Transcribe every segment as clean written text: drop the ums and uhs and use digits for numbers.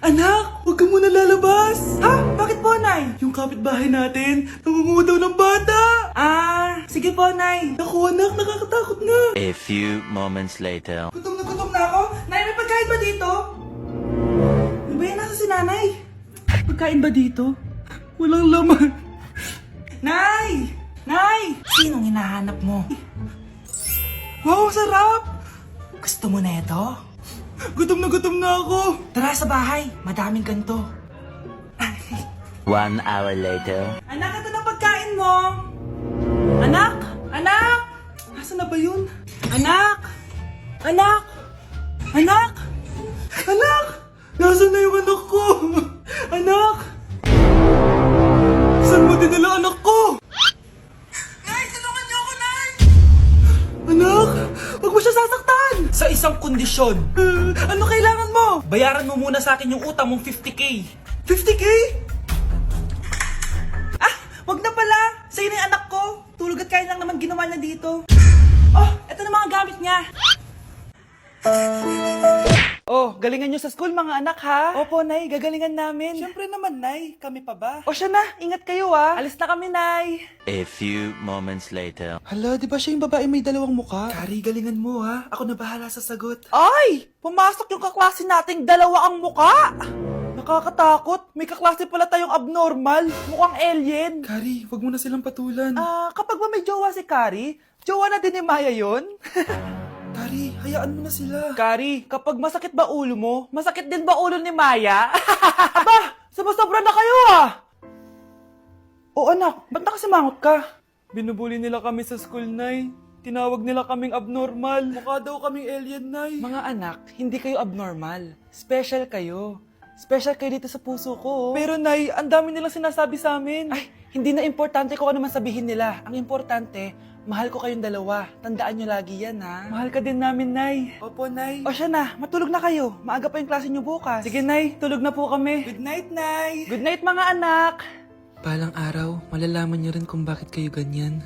Anak, huwag ka muna lalabas! Ha? Bakit po, Nay? Yung kapitbahay natin, nangungudaw ng bata! Sige po, Nay. Naku, anak, nakakatakot na. A few moments later. Gutom na ako. Nay, may pagkain ba dito? Ano ba yan? Nasa si Nanay? Pagkain ba dito? Walang laman. Nay! Nay! Sinong hinahanap mo? Wow, sarap! Gusto mo na ito? Gutom na ako. Tara sa bahay, madaming ganito. 1 hour later. Anak, ito na pagkain mo. Anak! Anak! Nasaan na ba yun? Anak! Anak! Anak! Anak! Nasaan na yung anak ko? Anak! Saan mo dinala anak ko? Nay, tulungan niyo ako, Nay! Anak! Huwag mo siya sasaktan! Sa isang kondisyon. Ano kailangan mo? Bayaran mo muna sa akin yung utang mong 50k. 50k? Wag na pala! Sa'yo na yung anak ko! Tulog at kain lang naman ginawa niya dito. Oh, eto na mga gamit niya. Oh, galingan niyo sa school mga anak ha? Opo, Nay, gagalingan namin. Siyempre naman, Nay. Kami pa ba? O siya na, ingat kayo ha. Alis na kami, Nay. A few moments later. Hala, di ba siya yung babae may dalawang muka? Kari, galingan mo ha. Ako na bahala sa sagot. Ay! Pumasok yung kaklase nating dalawa ang muka! Nakakatakot. May kaklase pala tayong abnormal. Mukhang alien. Kari, wag mo na silang patulan. Kapag ba may jowa si Kari, jowa na din ni Maya yun? Kari, hayaan mo na sila. Kari, kapag masakit ba ulo mo, masakit din ba ulo ni Maya? Aba, sobra na kayo ah! O anak, ba't nakasimangot ka? Binubuli nila kami sa school, Nay. Tinawag nila kaming abnormal. Mukha daw kaming alien, Nay. Mga anak, hindi kayo abnormal. Special kayo. Special kayo dito sa puso ko. Pero Nay, ang dami nilang sinasabi sa amin. Ay, hindi na importante kung ano man sabihin nila. Ang importante, mahal ko kayong dalawa. Tandaan nyo lagi yan, ha? Mahal ka din namin, Nay. Opo, Nay. O siya na, matulog na kayo. Maaga pa yung klase nyo bukas. Sige, Nay, tulog na po kami. Good night, Nay. Good night, mga anak. Balang araw, malalaman nyo rin kung bakit kayo ganyan.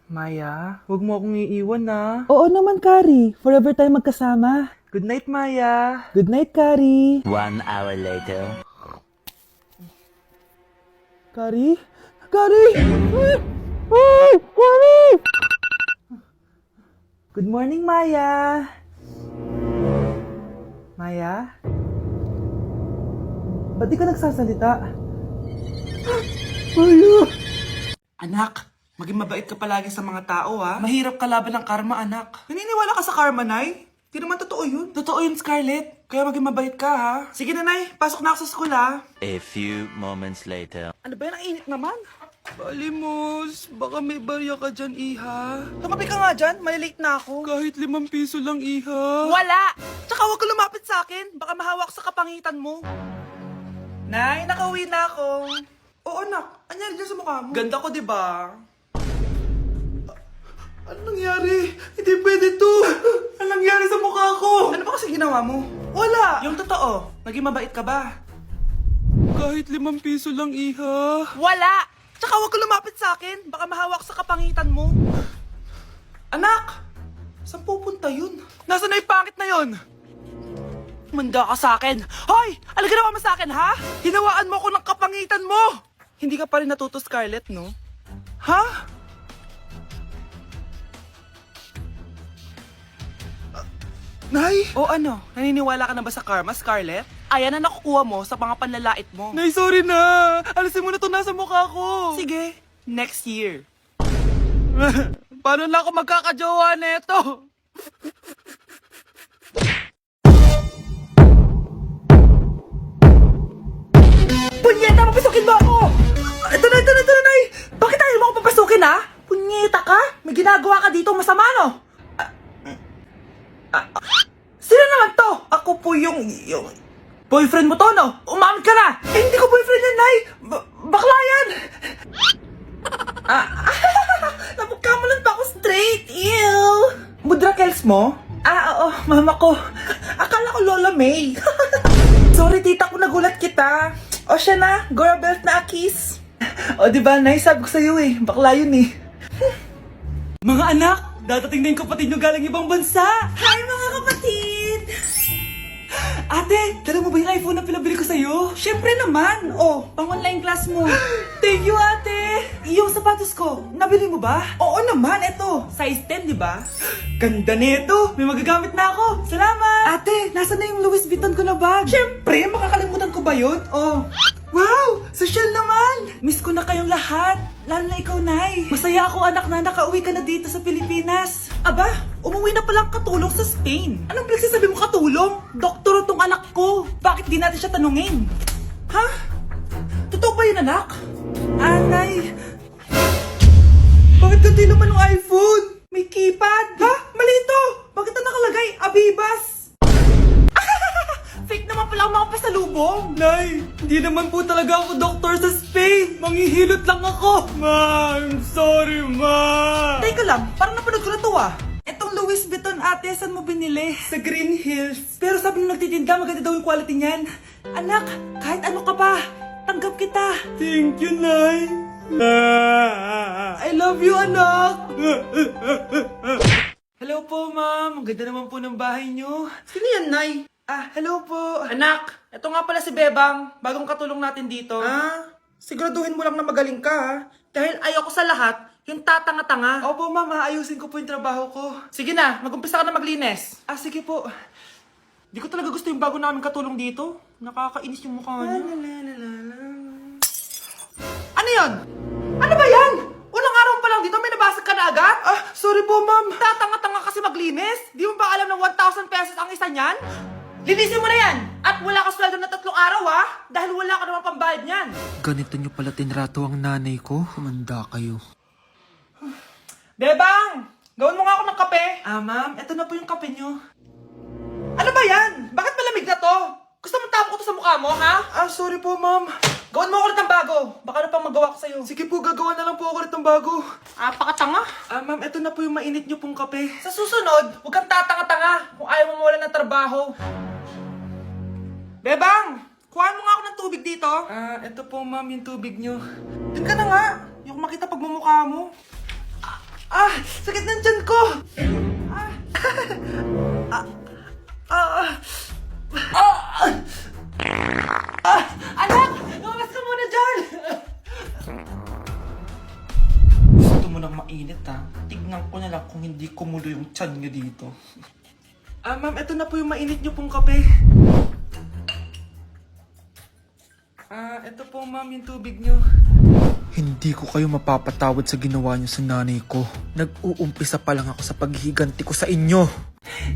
Maya, huwag mo akong iiwan, na. Oo naman, Kari. Forever tayo magkasama. Good night, Maya. Good night, Kari. 1 hour later. Kari? Kari! Ay, Kari! Good morning, Maya. Maya? Ba't di ka nagsasalita? Maya! Anak, maging mabait ka palagi sa mga tao, ha? Mahirap kalaban ng karma, anak. Naniniwala ka sa karma, Nay? Di naman totoo yun. Totoo yun, Scarlett. Kaya maging mabait ka, ha? Sige na, Nay. Pasok na ako sa school, ha? A few moments later. Ano ba yan? Ang init naman. Balimos, baka may barya ka dyan, Iha. Tumabi ka nga dyan. Malilate na ako. Kahit 5 piso lang, Iha. Wala! Tsaka huwag ka lumapit sa akin. Baka mahawak sa kapangitan mo. Nay, nakauwi na ako. Oo, anak. Anyari dyan sa mukha mo? Ganda ko, di ba? Ano nangyari? Hindi pwede to! Ano nangyari sa mukha ko? Ano ba kasi ginawa mo? Wala! Yung totoo, naging mabait ka ba? Kahit 5 piso lang, Iha. Wala! Tsaka huwag ka lumapit sa akin. Baka mahawak sa kapangitan mo. Anak! Saan pupunta yun? Nasaan na yung pangit na yun? Manda ka sa akin. Hoy! Ano ginawa mo sa akin, ha? Hinawaan mo ko ng kapangitan mo! Hindi ka pa rin natuto, Scarlett, no? Ha? Nay! O ano? Naniniwala ka na ba sa karma, Scarlett? Ayan na nakukuha mo sa mga panlalait mo. Nay, sorry na! Alisin mo na ito nasa mukha ko! Sige, next year. Paano na ako magkakajowa neto? Punyeta, papasukin mo ako! Ito na, Nay! Bakit ayaw mo ako papasukin, ha? Punyeta ka? May ginagawa ka dito masama, no? Sino naman to? Ako po yung boyfriend mo to, no? Umamit ka na! Eh, hindi ko boyfriend yan, Nay! Bakla yan! Napagkamalan pa ako straight, ew! Mudra Kels mo? Oo, mama ko. Akala ko Lola May. Sorry, tita ko, nagulat kita. O siya na, Gora Belt na Akis. O diba, Nay, sabi ko sa'yo eh, bakla yun eh. Mga anak, dadating na yung kapatid nyo galing ibang bansa. Hi mga kapatid! Ate, dala mo ba yung iPhone na pinabili ko sa'yo? Syempre naman. Oh, pang online class mo. Thank you, ate. Yung sapatos ko, nabili mo ba? Oo naman, eto. Size 10, di ba? Ganda nito. May magagamit na ako. Salamat. Ate, nasa na yung Louis Vuitton ko na bag? Syempre, makakalimutan ko ba yun? Oh. Wow! Social naman! Miss ko na kayong lahat. Lalo na ikaw, Nay. Masaya ako, anak, na nakauwi ka na dito sa Pilipinas. Aba, umuwi na palang katulong sa Spain. Anong pinagsasabi mo katulong? Doktor tong anak ko. Bakit di natin siya tanungin? Ha? Totoo ba yun, anak? Nay. Bakit ganti naman ng iPhone? May keypad. Ha? Mali ito. Bakit na nakalagay? Abibas. Fake naman pala ang mga pasalubong. Nay, hindi naman po talaga ako doktor sa Spain. Manghihilot lang ako. Ma, I'm sorry, ma. Teka lang, parang napanood ko na to ah. Etong Louis Vuitton, ate, saan mo binili? Sa Green Hills. Pero sabi nung nagtitinda, maganda daw yung quality niyan. Anak, kahit ano ka pa, tanggap kita. Thank you, Nay. I love you, anak. Hello po, ma'am. Ang ganda naman po ng bahay niyo. Sino yan, Nay? Hello po. Anak, ito nga pala si Bebang, bagong katulong natin dito. Siguraduhin mo lang na magaling ka, ha? Dahil ayoko sa lahat, yung tatanga-tanga. Opo, mama, ayusin ko po yung trabaho ko. Sige na, mag-umpisa ka na maglinis. Sige po. Di ko talaga gusto yung bago namin katulong dito. Nakakainis yung mukha niya. Ano yun? Ano ba yan? Unang araw pa lang dito, may nabasag ka na agad? Sorry po, ma'am. Tatanga-tanga kasi maglinis? Di mo ba alam na 1,000 pesos ang isa niyan? Linisin mo na yan! At wala ka sweldo na 3 araw, ha? Dahil wala ka naman pambayad niyan. Ganito nyo pala tinrato ang nanay ko. Humanda kayo. Bebang! Gawin mo nga ako ng kape. Ma'am, eto na po yung kape nyo. Ano ba yan? Bakit malamig na to? Gusto mo tapo ko to sa mukha mo, ha? Sorry po, ma'am. Gawin mo ako ulit ng bago. Baka na pang magawa ko sa'yo. Sige po, gagawa na lang po ako ulit ng bago. Pakatanga. Ma'am, eto na po yung mainit nyo pong kape. Sa susunod, huwag kang tatanga-tanga kung ayaw mo mawala ng trabaho. Bebang! Kuhaan mo nga ako ng tubig dito. Eto po, ma'am, yung tubig nyo. Doon ka na nga. Yung makita pagmumukha mo. Sakit ng tiyan ko! Anak! Lumabas ka muna dyan! Gusto mo nang mainit, ha? Tignan ko na lang kung hindi kumulo yung tiyan nyo dito. Ma'am, eto na po yung mainit nyo pong kape. Eto po, ma'am, yung tubig nyo. Hindi ko kayo mapapatawad sa ginawa nyo sa nanay ko. Nag-uumpisa pa lang ako sa paghihiganti ko sa inyo.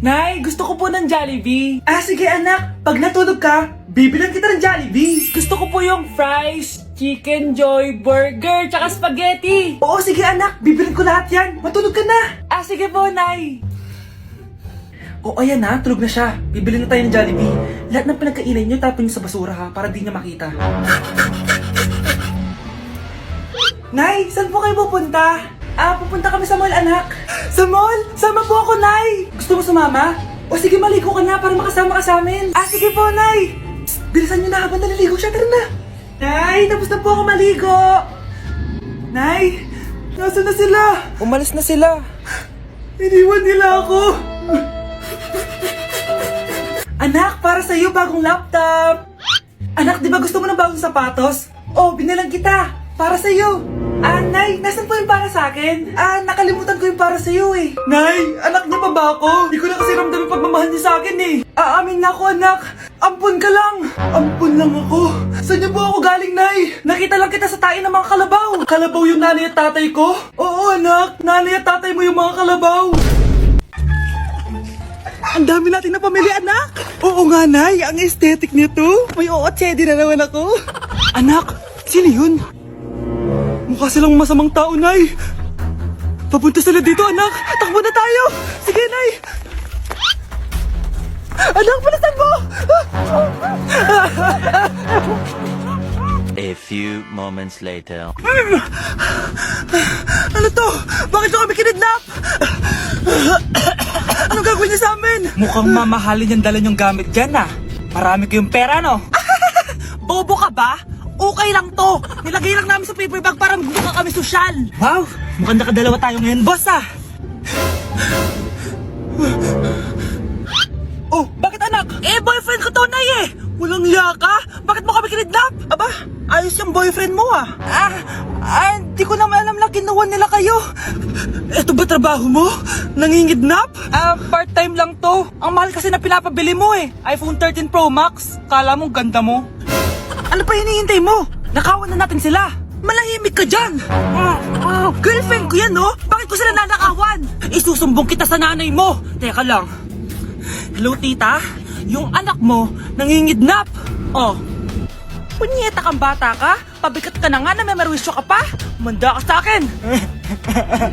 Nay, gusto ko po ng Jollibee. Sige anak, pag natulog ka, bibilan kita ng Jollibee. Gusto ko po yung fries, chicken joy, burger, tsaka spaghetti. Oo, sige anak, bibilan ko lahat yan. Matulog ka na. Sige po, Nay. Ayan na, tulog na siya. Bibili na tayo ng Jollibee. Lahat ng pinagkainan niyo, tapon niyo sa basura, ha, para di niya makita. Nay, saan po kayo pupunta? Pupunta kami sa mall, anak. Sa mall? Sama po ako, Nay. Gusto mo sumama? Sige, maligo ka na para makasama ka sa amin. Sige po, Nay. Psst, bilisan niyo na habang naliligo siya. Tara na. Nay, tapos na po ako maligo. Nay, nasaan na sila? Umalis na sila. Iniwan nila ako. Anak, para sa'yo, bagong laptop. Anak, di ba gusto mo ng bagong sapatos? Binalang kita. Para sa'yo. Nay, nasan po yung para sa akin? Nakalimutan ko yung para sa'yo eh. Nay, anak niya pa ba ako? Di ko na kasi ramdam yung pagmamahal niya sa akin eh. Aamin na ako, anak. Ampun ka lang. Ampun lang ako. Saan niyo po ako galing, Nay? Nakita lang kita sa tain ng mga kalabaw. Kalabaw yung nanay at tatay ko? Oo, anak. Nanay at tatay mo yung mga kalabaw. Ang dami natin na pamilya, anak. Oo nga, Nay. Ang aesthetic nito. May ootsedi na naman ako. Anak, sino yun? Mukha silang masamang tao, Nay. Papunta sila dito, anak. Takbo na tayo. Sige, Nay. Anak, palitan mo. A few moments later. Ano to? Bakit nyo kami kinidnap? Anong gagawin niya sa amin? Mukhang mamahalin yung dala nyong gamit dyan, Marami kayong pera, no? Bobo ka ba? Okay lang to. Nilagay lang namin sa paper bag para magbuka kami sosyal. Wow, mukhang nakadalawa tayo ngayon, boss, Bakit anak? Boyfriend ko to, ayos yung boyfriend mo ah. Hindi ko naman alam na kinuha nila kayo. Ito ba trabaho mo? Nangingidnap? Part-time lang to. Ang mahal kasi na pinapabili mo eh. iPhone 13 Pro Max. Kala mo ganda mo. Ano pa hinihintay mo? Nakawan na natin sila. Malahimik ka dyan. Girlfriend ko yan no? Bakit ko sila nanakawan? Isusumbong kita sa nanay mo. Teka lang. Hello tita? Yung anak mo nangingidnap. Oh. Punyeta kang bata ka? Pabigat ka na nga na may merwisyo ka pa? Manda ka sa akin!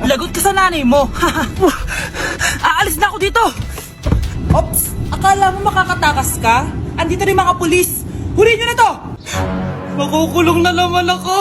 Lagot ka sa nanay mo! Aalis na ako dito! Ops! Akala mo makakatakas ka? Andito rin mga pulis! Huli nyo na to! Makukulong na naman ako!